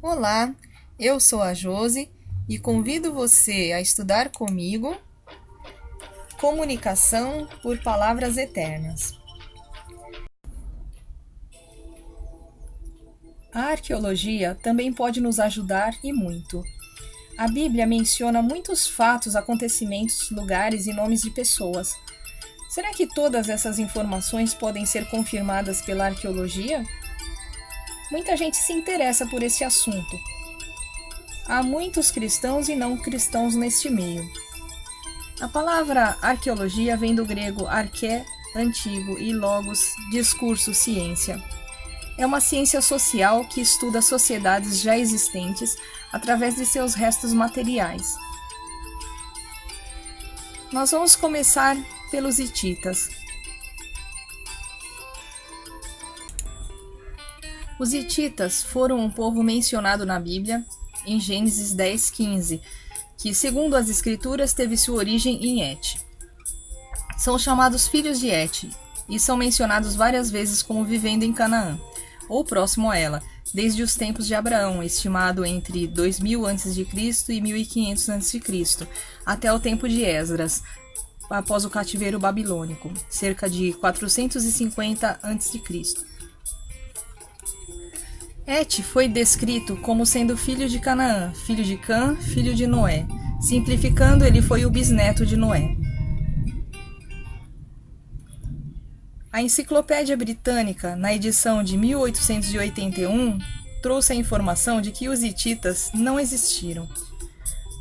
Olá, eu sou a Josi e convido você a estudar comigo Comunicação por Palavras Eternas. A arqueologia também pode nos ajudar e muito. A Bíblia menciona muitos fatos, acontecimentos, lugares e nomes de pessoas. Será que todas essas informações podem ser confirmadas pela arqueologia? Muita gente se interessa por esse assunto. Há muitos cristãos e não cristãos neste meio. A palavra arqueologia vem do grego arché, antigo, e logos, discurso, ciência. É uma ciência social que estuda sociedades já existentes através de seus restos materiais. Nós vamos começar pelos hititas. Os hititas foram um povo mencionado na Bíblia em Gênesis 10:15, que, segundo as escrituras, teve sua origem em Et. São chamados filhos de Et e são mencionados várias vezes como vivendo em Canaã, ou próximo a ela, desde os tempos de Abraão, estimado entre 2000 a.C. e 1500 a.C., até o tempo de Esdras, após o cativeiro babilônico, cerca de 450 a.C. Et foi descrito como sendo filho de Canaã, filho de Cã, filho de Noé. Simplificando, ele foi o bisneto de Noé. A Enciclopédia Britânica, na edição de 1881, trouxe a informação de que os hititas não existiram.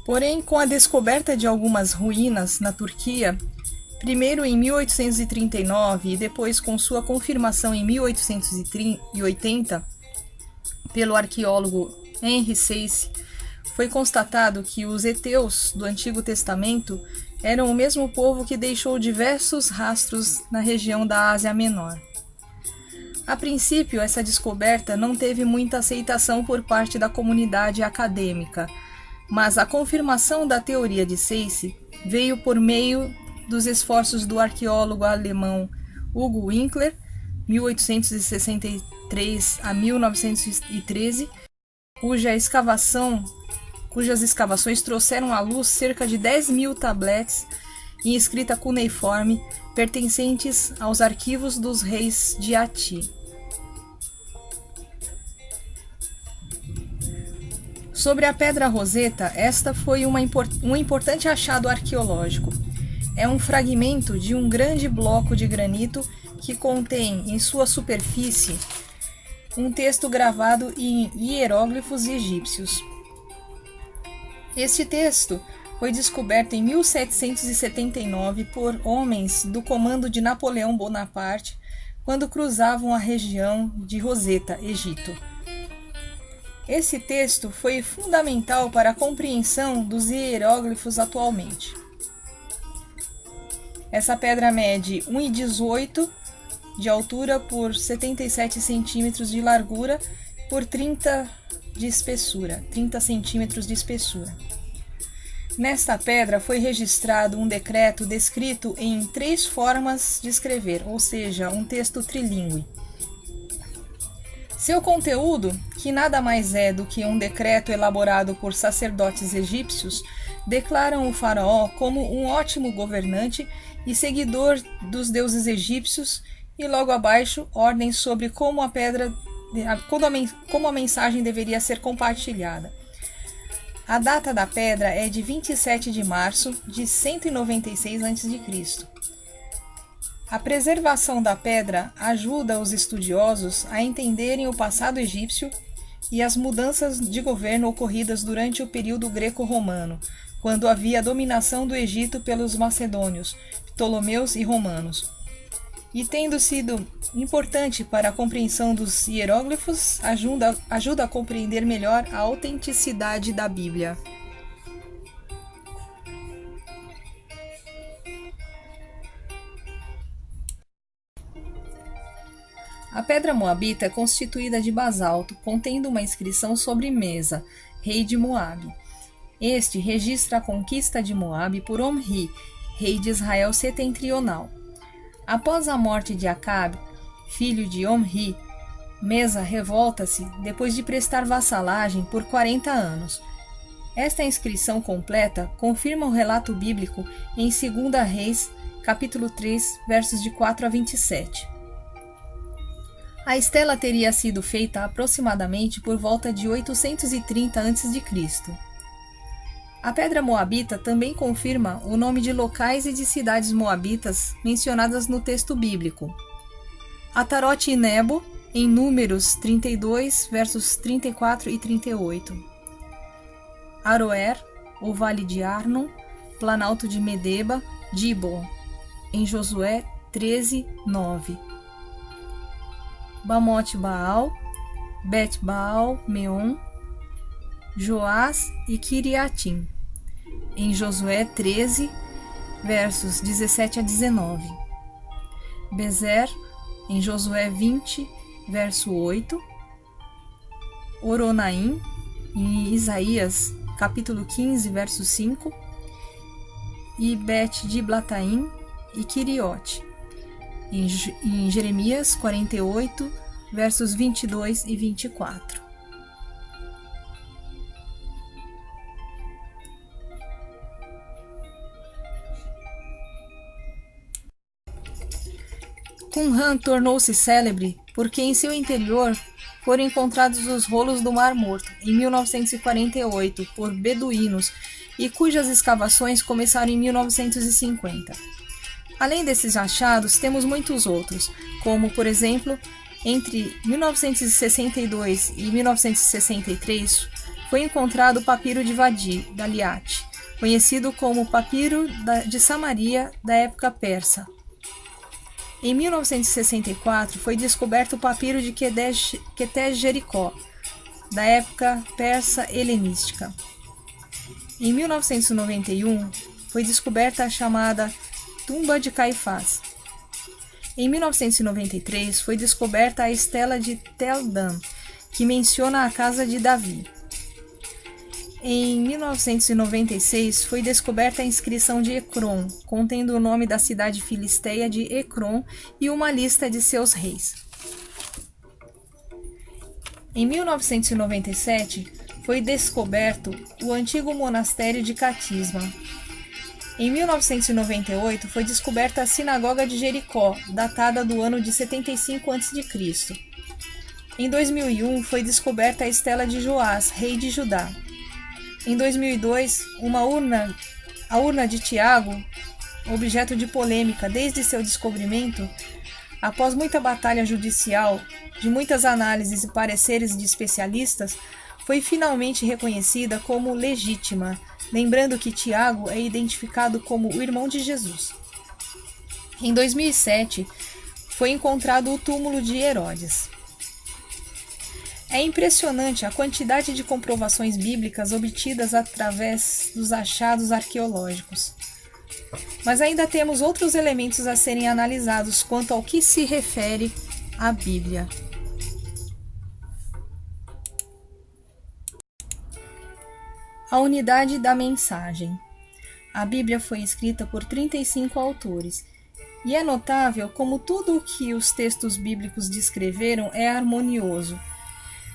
Porém, com a descoberta de algumas ruínas na Turquia, primeiro em 1839 e depois com sua confirmação em 1880, pelo arqueólogo Henry Sayce, foi constatado que os heteus do Antigo Testamento eram o mesmo povo que deixou diversos rastros na região da Ásia Menor. A princípio, essa descoberta não teve muita aceitação por parte da comunidade acadêmica, mas a confirmação da teoria de Sayce veio por meio dos esforços do arqueólogo alemão Hugo Winkler, 1863 a 1913, cujas escavações trouxeram à luz cerca de 10.000 tabletes em escrita cuneiforme pertencentes aos arquivos dos reis de Hatti. Sobre a Pedra Roseta, esta foi um importante achado arqueológico. É um fragmento de um grande bloco de granito que contém em sua superfície um texto gravado em hieróglifos egípcios. Este texto foi descoberto em 1779 por homens do comando de Napoleão Bonaparte quando cruzavam a região de Roseta, Egito. Esse texto foi fundamental para a compreensão dos hieróglifos atualmente. Essa pedra mede 1,18 de altura por 77 centímetros de largura por 30 centímetros de espessura. Nesta pedra foi registrado um decreto descrito em 3 formas de escrever, ou seja, um texto trilíngue. Seu conteúdo, que nada mais é do que um decreto elaborado por sacerdotes egípcios, declaram o faraó como um ótimo governante e seguidor dos deuses egípcios, e logo abaixo ordens sobre como a mensagem deveria ser compartilhada. A data da pedra é de 27 de março de 196 a.C. A preservação da pedra ajuda os estudiosos a entenderem o passado egípcio e as mudanças de governo ocorridas durante o período greco-romano, quando havia dominação do Egito pelos macedônios, ptolomeus e romanos. E tendo sido importante para a compreensão dos hieróglifos, ajuda a compreender melhor a autenticidade da Bíblia. A pedra moabita é constituída de basalto, contendo uma inscrição sobre Mesa, rei de Moabe. Este registra a conquista de Moabe por Omri, rei de Israel setentrional. Após a morte de Acabe, filho de Omri, Mesa revolta-se depois de prestar vassalagem por 40 anos. Esta inscrição completa confirma o relato bíblico em 2 Reis, capítulo 3, versos de 4 a 27. A estela teria sido feita aproximadamente por volta de 830 a.C. A pedra moabita também confirma o nome de locais e de cidades moabitas mencionadas no texto bíblico. Atarote e Nebo, em Números 32, versos 34 e 38. Aroer, o Vale de Arnon, Planalto de Medeba, Dibon, em Josué 13, 9. Bamote Baal, Bet Baal Meon, Joás e Kiriatim, em Josué 13, versos 17 a 19. Bezer, em Josué 20, verso 8. Oronaim, em Isaías, capítulo 15, verso 5. E Bet-Diblataim e Quiriote, em Jeremias 48, versos 22 e 24. Qumran tornou-se célebre porque em seu interior foram encontrados os rolos do Mar Morto, em 1948, por beduínos, e cujas escavações começaram em 1950. Além desses achados, temos muitos outros, como, por exemplo, entre 1962 e 1963, foi encontrado o papiro de Vadi, da Liat, conhecido como papiro de Samaria da época persa. Em 1964, foi descoberto o papiro de Quedesh Jericó, da época persa helenística. Em 1991, foi descoberta a chamada Tumba de Caifás. Em 1993, foi descoberta a estela de Tel Dan, que menciona a casa de Davi. Em 1996, foi descoberta a inscrição de Ecrom, contendo o nome da cidade filisteia de Ecrom e uma lista de seus reis. Em 1997, foi descoberto o antigo monastério de Catisma. Em 1998, foi descoberta a sinagoga de Jericó, datada do ano de 75 a.C. Em 2001, foi descoberta a estela de Joás, rei de Judá. Em 2002, a urna de Tiago, objeto de polêmica desde seu descobrimento, após muita batalha judicial, de muitas análises e pareceres de especialistas, foi finalmente reconhecida como legítima, lembrando que Tiago é identificado como o irmão de Jesus. Em 2007, foi encontrado o túmulo de Herodes. É impressionante a quantidade de comprovações bíblicas obtidas através dos achados arqueológicos. Mas ainda temos outros elementos a serem analisados quanto ao que se refere à Bíblia. A unidade da mensagem. A Bíblia foi escrita por 35 autores, e é notável como tudo o que os textos bíblicos descreveram é harmonioso.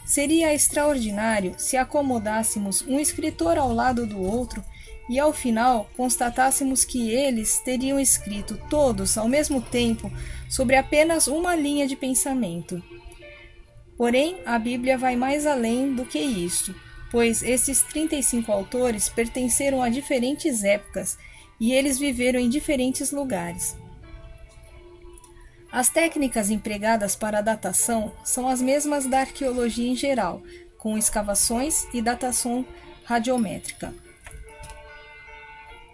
Seria extraordinário se acomodássemos um escritor ao lado do outro e, ao final, constatássemos que eles teriam escrito todos ao mesmo tempo sobre apenas uma linha de pensamento. Porém, a Bíblia vai mais além do que isto, pois esses 35 autores pertenceram a diferentes épocas e eles viveram em diferentes lugares. As técnicas empregadas para a datação são as mesmas da arqueologia em geral, com escavações e datação radiométrica.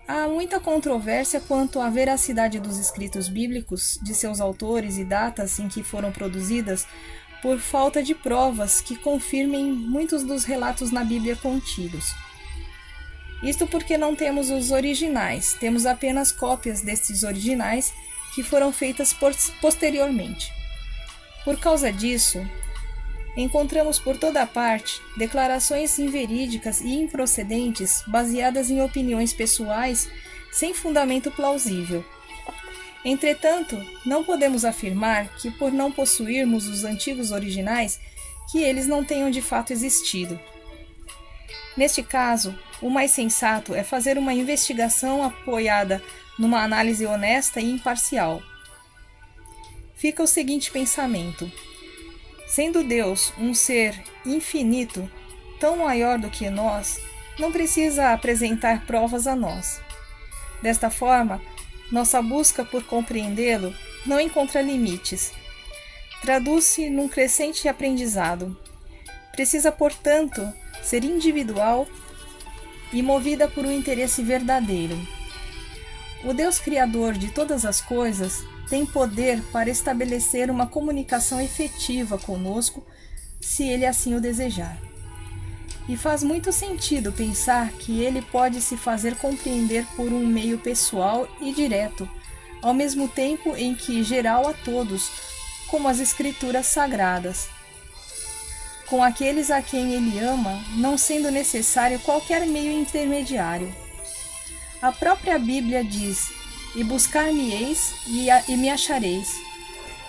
Há muita controvérsia quanto à veracidade dos escritos bíblicos, de seus autores e datas em que foram produzidas, por falta de provas que confirmem muitos dos relatos na Bíblia contidos. Isto porque não temos os originais, temos apenas cópias destes originais que foram feitas posteriormente. Por causa disso, encontramos por toda parte declarações inverídicas e improcedentes baseadas em opiniões pessoais sem fundamento plausível. Entretanto, não podemos afirmar que, por não possuirmos os antigos originais, que eles não tenham de fato existido. Neste caso, o mais sensato é fazer uma investigação apoiada numa análise honesta e imparcial. Fica o seguinte pensamento: sendo Deus um ser infinito, tão maior do que nós, não precisa apresentar provas a nós. Desta forma, nossa busca por compreendê-lo não encontra limites. Traduz-se num crescente aprendizado. Precisa, portanto, ser individual e movida por um interesse verdadeiro. O Deus Criador de todas as coisas tem poder para estabelecer uma comunicação efetiva conosco, se Ele assim o desejar. E faz muito sentido pensar que Ele pode se fazer compreender por um meio pessoal e direto, ao mesmo tempo em que geral a todos, como as Escrituras Sagradas, com aqueles a quem Ele ama, não sendo necessário qualquer meio intermediário. A própria Bíblia diz: "E buscar-me-eis e me achareis,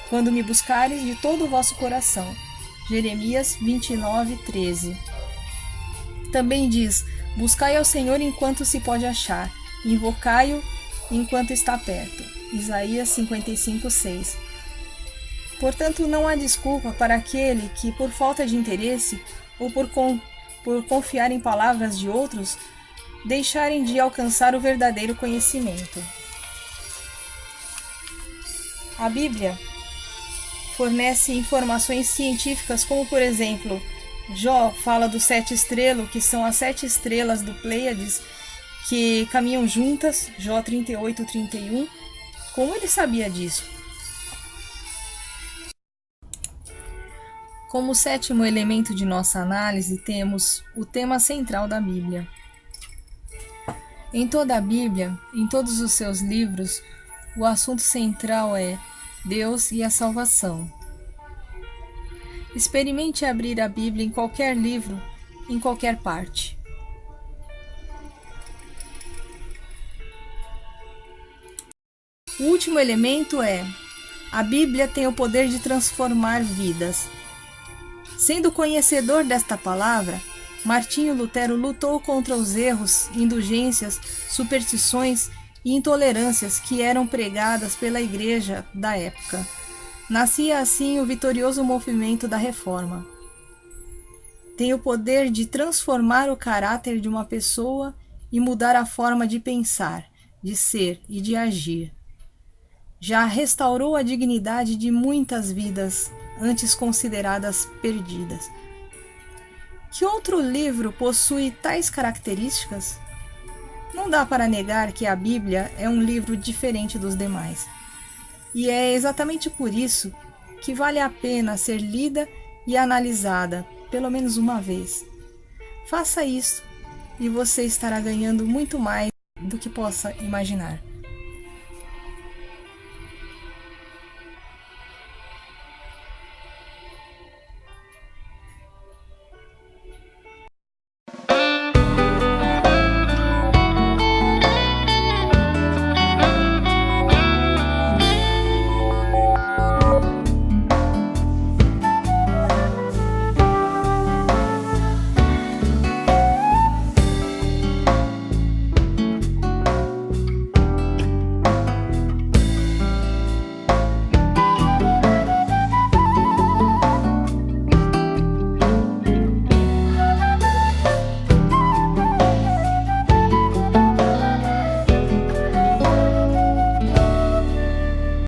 quando me buscareis de todo o vosso coração." Jeremias 29:13. Também diz: "Buscai ao Senhor enquanto se pode achar, invocai-o enquanto está perto." Isaías 55:6. Portanto, não há desculpa para aquele que, por falta de interesse ou por confiar em palavras de outros, deixarem de alcançar o verdadeiro conhecimento. A Bíblia fornece informações científicas, como por exemplo, Jó fala dos 7 estrelos, que são as 7 estrelas do Pleiades, que caminham juntas, Jó 38:31. Como ele sabia disso? Como sétimo elemento de nossa análise, temos o tema central da Bíblia. Em toda a Bíblia, em todos os seus livros, o assunto central é Deus e a salvação. Experimente abrir a Bíblia em qualquer livro, em qualquer parte. O último elemento é: a Bíblia tem o poder de transformar vidas. Sendo conhecedor desta palavra, Martinho Lutero lutou contra os erros, indulgências, superstições e intolerâncias que eram pregadas pela Igreja da época. Nascia assim o vitorioso movimento da Reforma. Tem o poder de transformar o caráter de uma pessoa e mudar a forma de pensar, de ser e de agir. Já restaurou a dignidade de muitas vidas antes consideradas perdidas. Que outro livro possui tais características? Não dá para negar que a Bíblia é um livro diferente dos demais. E é exatamente por isso que vale a pena ser lida e analisada pelo menos uma vez. Faça isso e você estará ganhando muito mais do que possa imaginar.